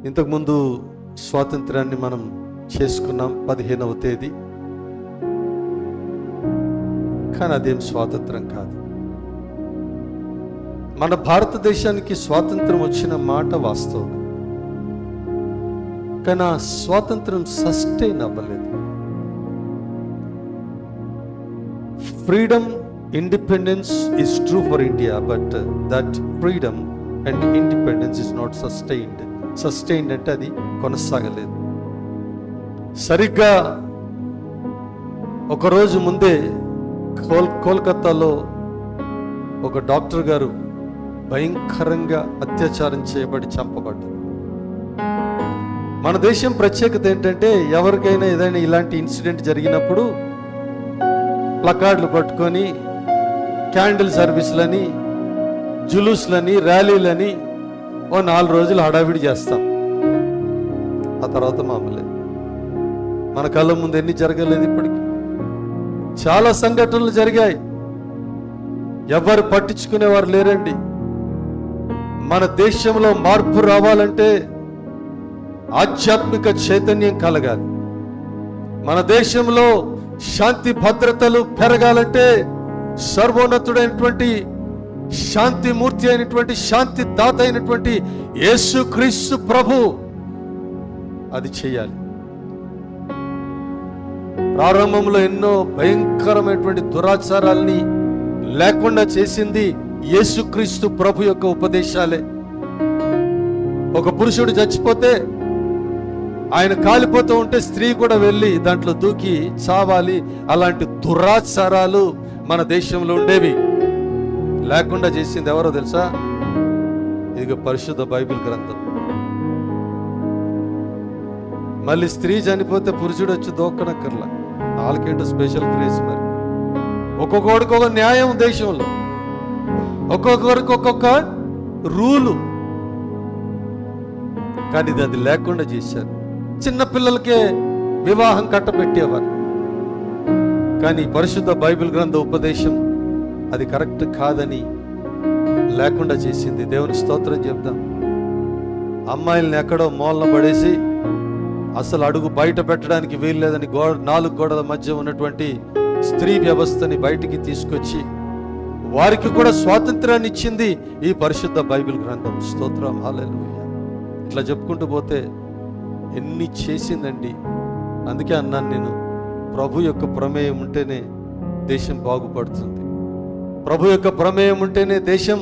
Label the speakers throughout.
Speaker 1: ఇంతకుముందు స్వాతంత్రాన్ని మనం చేసుకున్నాం 15వ తేదీ. కానీ అదేం స్వాతంత్రం కాదు. మన భారతదేశానికి స్వాతంత్రం వచ్చిన మాట వాస్తవం, కానీ ఆ స్వాతంత్రం సస్టైన్ అవ్వలేదు. Freedom, independence is true for India, but that freedom and independence is not sustained. Sustained అంటే అది కొనసాగలేదు. సరిగ్గా ఒకరోజు ముందే కోల్కతాలో ఒక డాక్టర్ గారు భయంకరంగా అత్యాచారం చేయబడి చంపబడ్డారు. మన దేశం ప్రత్యేకత ఏంటంటే, ఎవరికైనా ఏదైనా ఇలాంటి ఇన్సిడెంట్ జరిగినప్పుడు ప్లకార్డులు పట్టుకొని క్యాండిల్ సర్వీసులని, జులూస్లని, ర్యాలీలని 4 రోజులు హడావిడి చేస్తాం. ఆ తర్వాత మామూలే. మన కళ్ళ ముందు ఎన్ని జరగలేదు, ఇప్పటికి చాలా సంఘటనలు జరిగాయి. ఎవరు పట్టించుకునేవారు లేరండి. మన దేశంలో మార్పు రావాలంటే ఆధ్యాత్మిక చైతన్యం కలగాలి. మన దేశంలో శాంతి భద్రతలు పెరగాలంటే సర్వోన్నతుడైనటువంటి శాంతి మూర్తి అయినటువంటి శాంతి దాత అయినటువంటి యేసుక్రీస్తు ప్రభు అది చేయాలి. ప్రారంభంలో ఎన్నో భయంకరమైనటువంటి దురాచారాల్ని లేకుండా చేసింది యేసుక్రీస్తు ప్రభు యొక్క ఉపదేశాలే. ఒక పురుషుడు చచ్చిపోతే, ఆయన కాలిపోతూ ఉంటే స్త్రీ కూడా వెళ్ళి దాంట్లో దూకి చావాలి. అలాంటి దురాచారాలు మన దేశంలో ఉండేవి. లేకుండా చేసింది ఎవరో తెలుసా? ఇదిగో పరిశుద్ధ బైబిల్ గ్రంథం. మళ్ళీ స్త్రీ చనిపోతే పురుషుడు వచ్చి దోక్కనక్కర్లా. వాళ్ళకేంటో స్పెషల్ క్రేజ్. మరి ఒక్కొక్కడికి ఒక న్యాయం దేశంలో, ఒక్కొక్కరికి ఒక్కొక్క రూలు. కానీ అది లేకుండా చేశారు. చిన్నపిల్లలకే వివాహం కట్టబెట్టేవారు. కానీ పరిశుద్ధ బైబిల్ గ్రంథ ఉపదేశం అది కరెక్ట్ కాదని లేకుండా చేసింది. దేవుని స్తోత్రం చెప్దాం. అమ్మాయిల్ని ఎక్కడో మూలన పడేసి అసలు అడుగు బయట పెట్టడానికి వీలు లేదని 4 గోడల మధ్య ఉన్నటువంటి స్త్రీ వ్యవస్థని బయటికి తీసుకొచ్చి వారికి కూడా స్వాతంత్రాన్ని ఇచ్చింది ఈ పరిశుద్ధ బైబిల్ గ్రంథం. స్తోత్రం, హల్లెలూయా. ఇట్లా చెప్పుకుంటూ పోతే ఎన్ని చేసిందండి. అందుకే అన్నాను నేను, ప్రభు యొక్క ప్రమేయం ఉంటేనే దేశం బాగుపడుతుంది. ప్రభు యొక్క ప్రమేయం ఉంటేనే దేశం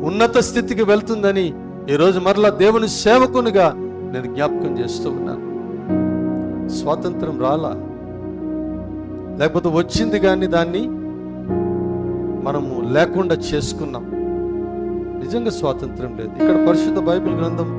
Speaker 1: ఉన్నత స్థితికి వెళ్తుందని ఈరోజు మరలా దేవుని సేవకునిగా నేను జ్ఞాపకం చేస్తూ ఉన్నాను. స్వాతంత్రం రాలా, లేకపోతే వచ్చింది కానీ దాన్ని మనము లేకుండా చేసుకున్నాం. నిజంగా స్వాతంత్రం లేదు. ఇక్కడ పరిశుద్ధ బైబిల్ గ్రంథం